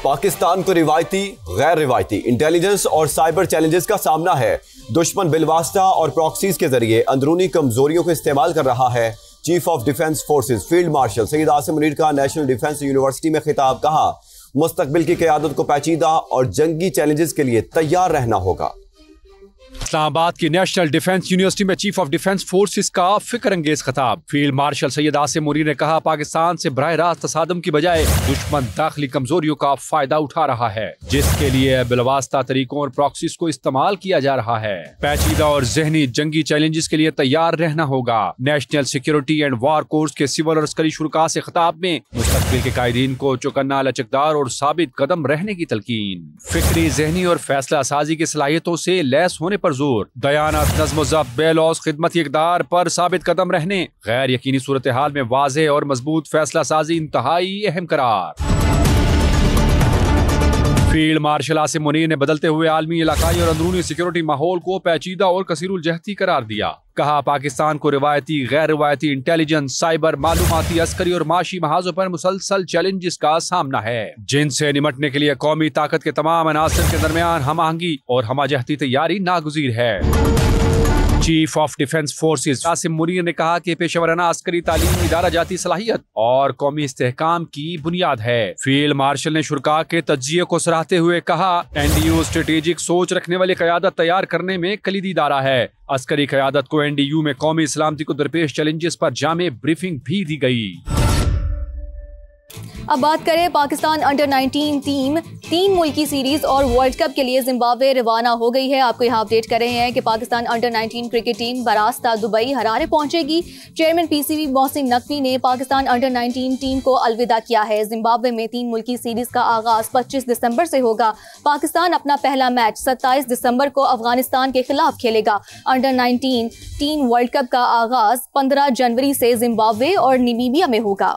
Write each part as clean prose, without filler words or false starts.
पाकिस्तान को रिवायती, गैर रिवायती इंटेलिजेंस और साइबर चैलेंजेस का सामना है। दुश्मन बिलवास्ता और प्रॉक्सीज के जरिए अंदरूनी कमजोरियों को इस्तेमाल कर रहा है। Chief of defence forces field marshal Syed Asim Munir का नेशनल डिफेंस यूनिवर्सिटी में खिताब। कहा, मुस्तकबिल की क़यादत को पेचीदा और जंगी चैलेंजेस के लिए तैयार रहना होगा। इस्लामाबाद की नेशनल डिफेंस यूनिवर्सिटी में चीफ ऑफ डिफेंस फोर्सेस का फिक्र अंगेज खिताब। फील्ड मार्शल सैयद आसिम मुनीर ने कहा, पाकिस्तान से बराह रास्त तसादम की बजाय दुश्मन दाखिली कमजोरियों का फायदा उठा रहा है, जिसके लिए बिलवास्ता तरीकों और प्रॉक्सीज को इस्तेमाल किया जा रहा है। पेचीदा और जहनी जंगी चैलेंजेस के लिए तैयार रहना होगा। National security and war course के सिविल और अस्करी शुरका से खिताब में मुस्तकबिल के कायदीन को चौकन्ना, लचकदार और साबित कदम रहने की तलकीन। फिक्री, जहनी और फैसला साजी की सलाहियतों से लैस होने पर जोर। दयानत, नज़्म ज़ब्त, बेलौस, खिदमती इक़दार पर साबित कदम रहने। गैर यकीनी सूरत हाल में वाज़ेह और मजबूत फैसला साजी इंतहाई अहम करार। फील्ड मार्शल आसिम मुनीर ने बदलते हुए आलमी, इलाकाई और अंदरूनी सिक्योरिटी माहौल को पेचीदा और कसीरुल जहती करार दिया। कहा, पाकिस्तान को रिवायती, गैर रिवायती इंटेलिजेंस, साइबर, मालूमाती, अस्करी और माशी महाजों पर मुसलसल चैलेंजेस का सामना है, जिनसे निमटने के लिए कौमी ताकत के तमाम अनासर के दरमियान हम आहंगी और हमाजहती तैयारी नागुज़ीर है। Chief of defence forces Asim Munir ने कहा कि पेशेवराना अस्करी तालीम इदारा जाती सलाहियत और कौमी इस्तेहकाम की बुनियाद है। फील्ड मार्शल ने शुरका के तज्जिये को सराहते हुए कहा, एनडीयू स्ट्रेटेजिक सोच रखने वाली क़यादत तैयार करने में कलीदी इदारा है। अस्करी क़यादत को एनडीयू में कौमी सलामती को दरपेश चैलेंजेस पर जामे ब्रीफिंग भी दी गई। अब बात करें पाकिस्तान अंडर 19 टीम 3 मुल्की सीरीज और वर्ल्ड कप के लिए जिम्बाब्वे रवाना हो गई है। आपको यहाँ अपडेट कर रहे हैं कि पाकिस्तान अंडर 19 क्रिकेट टीम बरास्ता दुबई हरारे पहुंचेगी। चेयरमैन पीसीबी मोहसिन नकवी ने पाकिस्तान अंडर 19 टीम को अलविदा किया है। जिम्बाब्वे में 3 मुल्की सीरीज का आगाज 25 दिसंबर से होगा। पाकिस्तान अपना पहला मैच 27 दिसंबर को अफगानिस्तान के खिलाफ खेलेगा। अंडर 19 टीम वर्ल्ड कप का आगाज 15 जनवरी से जिम्बाब्वे और नामीबिया में होगा।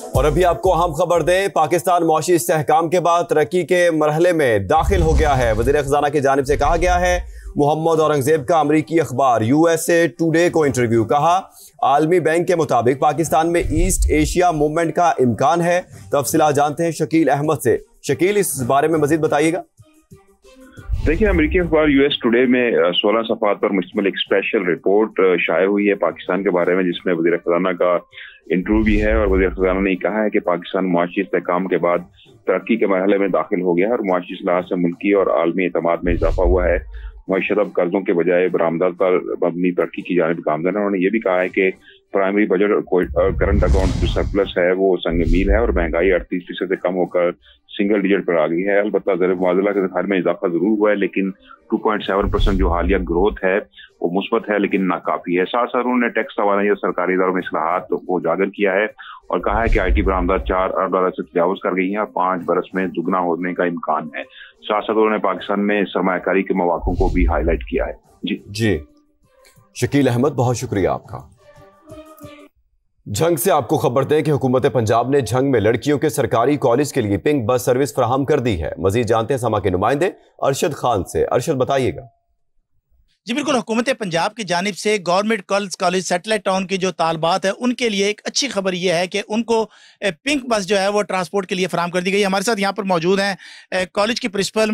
और अभी आपको अहम खबर दें, पाकिस्तान मौशी इस्तेहकाम के बाद तरक्की के मरहले में दाखिल हो गया है। वज़ीर ख़ज़ाना की जानिब से कहा गया है। मोहम्मद औरंगज़ेब का अमरीकी अखबार यूएसए टुडे को इंटरव्यू। कहा, आलमी बैंक के मुताबिक पाकिस्तान में ईस्ट एशिया मूवमेंट का इम्कान है। तफसीलात जानते हैं शकील अहमद से। शकील, इस बारे में मजीद बताइएगा। देखिए, अमेरिकी अखबार यूएस टुडे में 16 सफ़हात पर मुश्तमिल एक स्पेशल रिपोर्ट शाया हुई है पाकिस्तान के बारे में, जिसमें वज़ीर ख़ज़ाना का इंटरव्यू भी है। और वज़ीर ख़ज़ाना ने कहा है कि पाकिस्तान मुआशी इस्तेहकाम के बाद तरक्की के मरहले में दाखिल हो गया है और मुआशी इस्लाहात से मुल्की और आलमी एतमाद में इजाफा हुआ है। मईशत अब कर्जों के बजाय बरामदात पर मबनी तरक्की की जानिब गामज़न है। उन्होंने ये भी कहा है कि प्राइमरी बजट और करंट अकाउंट जो सरप्लस है वो संग मील है और महंगाई 38% से कम होकर सिंगल डिजिट पर आ गई है। अलबत्ता ज़र मुआवजा के ज़खायर में इजाफा जरूर हुआ है, लेकिन 2.7% जो हालिया ग्रोथ है वो मुस्बत है, लेकिन नाकाफी है। साथ साथ उन्होंने टैक्स तवानाई और सरकारी इदारों में इस्लाहात को उजागर किया है और कहा है कि IT बरामदात $4 अरब से तजावुज़ कर गई है और 5 बरस में दुगना होने का इम्कान है। साथ साथ उन्होंने पाकिस्तान में सरमायाकारी के मौक़ों को भी हाईलाइट किया है। जी शकील अहमद, बहुत शुक्रिया आपका। झंग से आपको खबर दें कि हुकूमत पंजाब ने झंग में लड़कियों के सरकारी कॉलेज के लिए पिंक बस सर्विस फराहम कर दी है। मजीद जानते हैं समा के नुमाइंदे अरशद खान से। अरशद, बताइएगा। जी बिल्कुल, हुकूमत पंजाब की जानिब से government girls college satellite town की जो तालबात है उनके लिए एक अच्छी खबर यह है कि उनको पिंक बस जो है वो ट्रांसपोर्ट के लिए फराहम कर दी गई। हमारे साथ यहाँ पर मौजूद हैं कॉलेज की प्रिंसिपल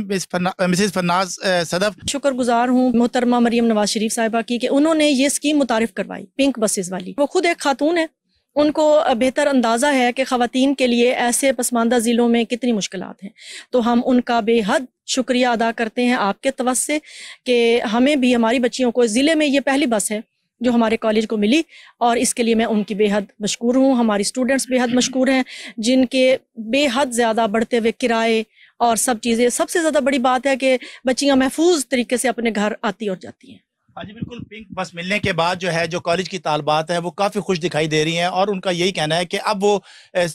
मिसेस फरनाज सदफ। शुक्रगुजार हूँ मोहतरमा मरियम नवाज शरीफ साहिबा की कि उन्होंने ये स्कीम मुतारिफ करवाई पिंक बसेस वाली। वो खुद एक खातून है, उनको बेहतर अंदाज़ा है कि ख़वातीन के लिए ऐसे पसमानदा ज़िलों में कितनी मुश्किलात हैं। तो हम उनका बेहद शुक्रिया अदा करते हैं आपके तवज्जो से कि हमें भी हमारी बच्चियों को ज़िले में ये पहली बस है जो हमारे कॉलेज को मिली और इसके लिए मैं उनकी बेहद मशकूर हूँ। हमारी स्टूडेंट्स बेहद मशकूर हैं, जिनके बेहद ज़्यादा बढ़ते हुए किराए और सब चीज़ें। सबसे ज़्यादा बड़ी बात है कि बच्चियाँ महफूज तरीके से अपने घर आती और जाती हैं। हाँ जी बिल्कुल, पिंक बस मिलने के बाद जो है जो कॉलेज की तालबात है वो काफ़ी खुश दिखाई दे रही हैं और उनका यही कहना है कि अब वो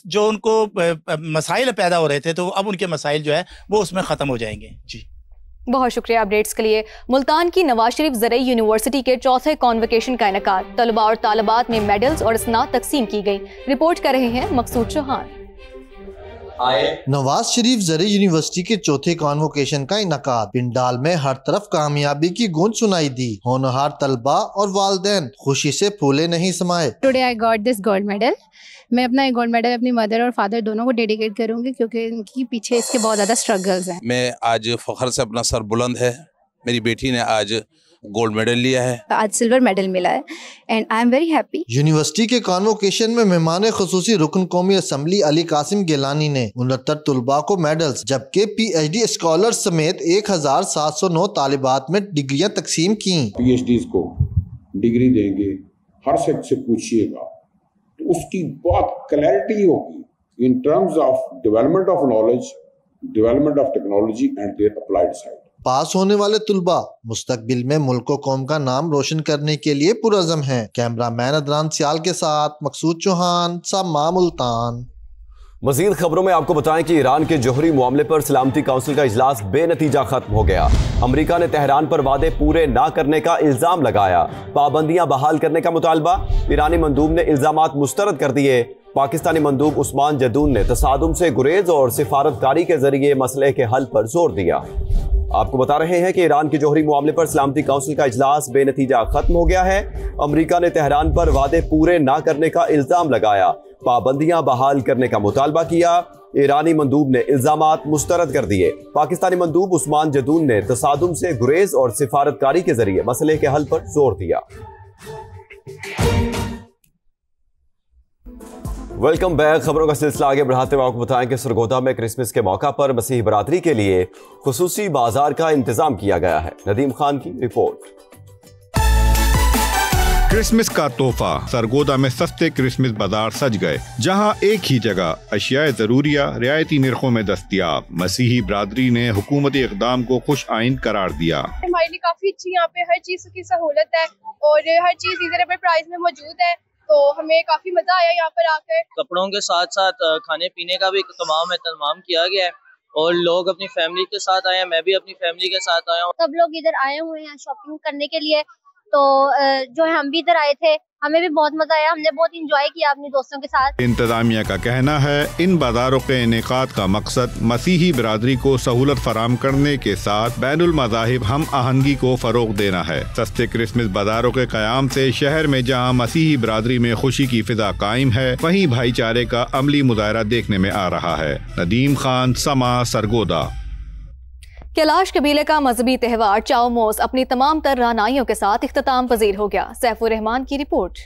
जो उनको मसाइल पैदा हो रहे थे तो अब उनके मसाइल जो है वो उसमें ख़त्म हो जाएंगे। जी बहुत शुक्रिया अपडेट्स के लिए। मुल्तान की नवाज शरीफ ज़रई यूनिवर्सिटी के चौथे कॉन्वोकेशन का इनेकाद। तलबा और तालिबात में मेडल्स और स्नात तकसीम की गई। रिपोर्ट कर रहे हैं मकसूद चौहान। नवाज शरीफ ज़री यूनिवर्सिटी के चौथे कॉन्वोकेशन का इनकाद। पिंडाल में हर तरफ कामयाबी की गूंज सुनाई दी। होनहार तलबा और वालिदैन खुशी से फूले नहीं समाये। Today I got this gold medal. मैं अपना ये गोल्ड मेडल अपनी मदर और फादर दोनों को डेडिकेट करूंगी, क्योंकि इनकी पीछे इसके बहुत ज़्यादा स्ट्रगल्स हैं। मैं आज फख्र से अपना सर बुलंद है, मेरी बेटी ने आज गोल्ड मेडल लिया है, आज सिल्वर मेडल मिला है and I am very happy. University के कॉन्वोकेशन में मेहमान खुसूसी रुकन कौमी असम्बली अली कासिम गिलानी ने 69 तलबा को मेडल्स जबकि PhD स्कॉलर समेत 1709 तालिबात में डिग्रियां तकसीम की। PhDs को डिग्री देंगे, हर सेक्टर से पूछिएगा तो उसकी बहुत क्लैरिटी होगी in terms of development of knowledge, development of technology and their applied side. पास होने वाले तुलबा मुस्तकबिल में मुल्क कौम का नाम रोशन करने के लिए पुरअज़म हैं। कैमरामैन अदनान सियाल के साथ मकसूद चौहान, समा मुल्तान। मजीद खबरों में आपको बताएं कि ईरान के जोहरी मामले पर सलामती काउंसिल का इजलास बेनतीजा खत्म हो गया। अमेरिका ने तेहरान पर वादे पूरे ना करने का इल्जाम लगाया। पाबंदियां बहाल करने का मुतालबा। ईरानी मंदूब ने इल्जामात मुस्तरद कर दिए। पाकिस्तानी मंदूब उस्मान जदून ने तसादुम से गुरेज और सिफारतकारी के जरिए मसले के हल पर जोर दिया। आपको बता रहे हैं कि ईरान के जोहरी मामले पर सलामती काउंसिल का इजलास बेनतीजा खत्म हो गया है। अमेरिका ने तेहरान पर वादे पूरे ना करने का इल्जाम लगाया। पाबंदियां बहाल करने का मुतालबा किया। ईरानी मंदूब ने इल्जामात मुस्तरद कर दिए। पाकिस्तानी मंदूब उस्मान जदून ने तसादुम से गुरेज और सिफारतकारी के जरिए मसले के हल पर जोर दिया। Welcome back. खबरों का सिलसिला आगे बढ़ाते हुए आपको बताएं कि सरगोदा में क्रिसमस के मौका पर मसीही बरादरी के लिए खुसूसी बाजार का इंतजाम किया गया है। नदीम खान की रिपोर्ट। क्रिसमस का तोहफा। सरगोदा में सस्ते क्रिसमस बाजार सज गए, जहां एक ही जगह अशियाए जरूरिया रियायती निर्खों में दस्तयाब। मसीही बरादरी ने हुकूमती इक़दाम को खुश आइन करार दिया। हमारे लिए काफी अच्छी यहाँ पे हर चीज की सहूलत है और हर चीज रीजनेबल प्राइस में मौजूद है, तो हमें काफी मजा आया यहाँ पर आकर। कपड़ों के साथ साथ खाने पीने का भी तमाम एहतमाम किया गया है और लोग अपनी फैमिली के साथ आए हैं। मैं भी अपनी फैमिली के साथ आया हूँ। सब लोग इधर आए हुए हैं शॉपिंग करने के लिए, तो जो है हम भी इधर आए थे, हमें भी बहुत मजा आया। हमने बहुत इंजॉय किया अपने दोस्तों के साथ। इंतजामिया का कहना है इन बाजारों के इनेकाद का मकसद मसीही बिरादरी को सहूलत फराम करने के साथ बैनुल मज़ाहिब हम आहंगी को फरोग देना है। सस्ते क्रिसमस बाजारों के कयाम से शहर में जहां मसीही बिरादरी में खुशी की फिजा कायम है, वहीं भाईचारे का अमली मुजाहरा देखने में आ रहा है। नदीम खान, समा, सरगोदा। कैलाश कबीले का मजहबी त्यौहार चाओमोस अपनी तमाम तर रानाइयों के साथ इख्तिताम पजीर हो गया। सैफुर रहमान की रिपोर्ट।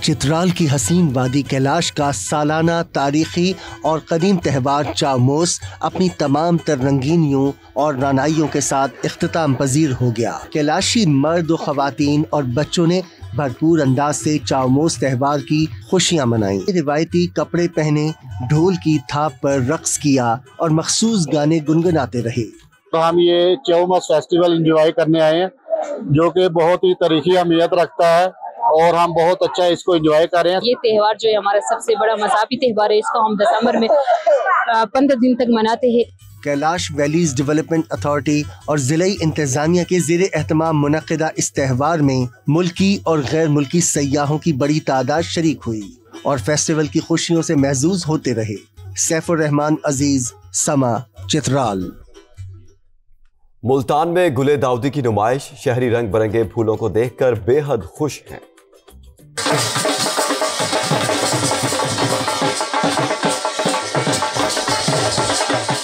चित्राल की हसीन वादी कैलाश का सालाना तारीखी और कदीम त्यौहार चाओमोस अपनी तमाम तर रंगीनियों और रानाइयों के साथ इख्तिताम पजीर हो गया। कैलाशी मर्द व ख़वातीन और बच्चों ने भरपूर अंदाज से चाओमोस त्यौहार की खुशियाँ मनाई। रिवायती कपड़े पहने, ढोल की थाप पर रक्स किया और मखसूस गाने गुनगुनाते रहे। तो हम ये चाओमोस फेस्टिवल एंजॉय करने आए हैं, जो कि बहुत ही तारीखी अहमियत रखता है और हम बहुत अच्छा इसको एंजॉय कर रहे हैं। ये त्यौहार जो है हमारा सबसे बड़ा मज़हबी त्यौहार है, इसको हम दिसंबर में 15 दिन तक मनाते हैं। कैलाश वैलीज डेवलपमेंट अथॉरिटी और जिले इंतजामिया के ज़ेरे एहतमाम मुनक़िदा इस त्यौहार में मुल्की और गैर मुल्की सयाहों की बड़ी तादाद शरीक हुई और फेस्टिवल की खुशियों से महजूज होते रहे। सैफुर रहमान अजीज, समा, चित्राल। मुल्तान में गुले दाऊदी की नुमाइश। शहरी रंग बिरंगे फूलों को देखकर बेहद खुश हैं।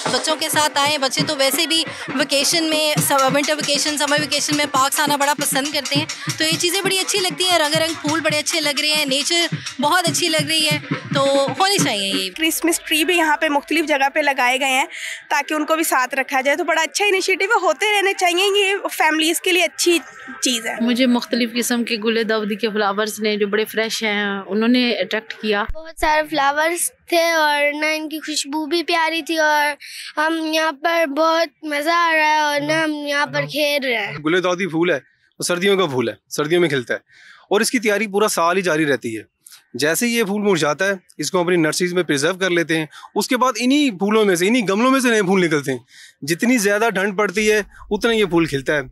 बच्चों के साथ आए। बच्चे तो वैसे भी वेकेशन में, विंटर वेकेशन, समर वेकेशन में पार्क्स आना बड़ा पसंद करते हैं, तो ये चीज़ें बड़ी अच्छी लगती हैं। रंग रंग फूल बड़े अच्छे लग रहे हैं, नेचर बहुत अच्छी लग रही है, तो होनी चाहिए। ये क्रिसमस ट्री भी यहाँ पे मुख्तलिफ जगह पे लगाए गए हैं ताकि उनको भी साथ रखा जाए, तो बड़ा अच्छा इनिशिएटिव है, होते रहने चाहिए। ये फैमिलीज़ के लिए अच्छी चीज़ है। मुझे मुख्तलिफ किस्म के गुले दाऊदी के फ्लावर्स ने जो बड़े फ्रेश हैं उन्होंने अट्रैक्ट किया। बहुत सारे फ्लावर्स थे और ना इनकी खुशबू भी प्यारी थी और हम यहाँ पर बहुत मज़ा आ रहा है और ना हम यहाँ पर खेल रहे हैं। गुले दाऊदी फूल है, वो सर्दियों का फूल है, सर्दियों में खिलता है और इसकी तैयारी पूरा साल ही जारी रहती है। जैसे ही ये फूल मुरझाता है, इसको अपनी नर्सरीज में प्रिजर्व कर लेते हैं। उसके बाद इन्हीं फूलों में से, इन्हीं गमलों में से नए फूल निकलते हैं। जितनी ज़्यादा ठंड पड़ती है उतना ये फूल खिलता है।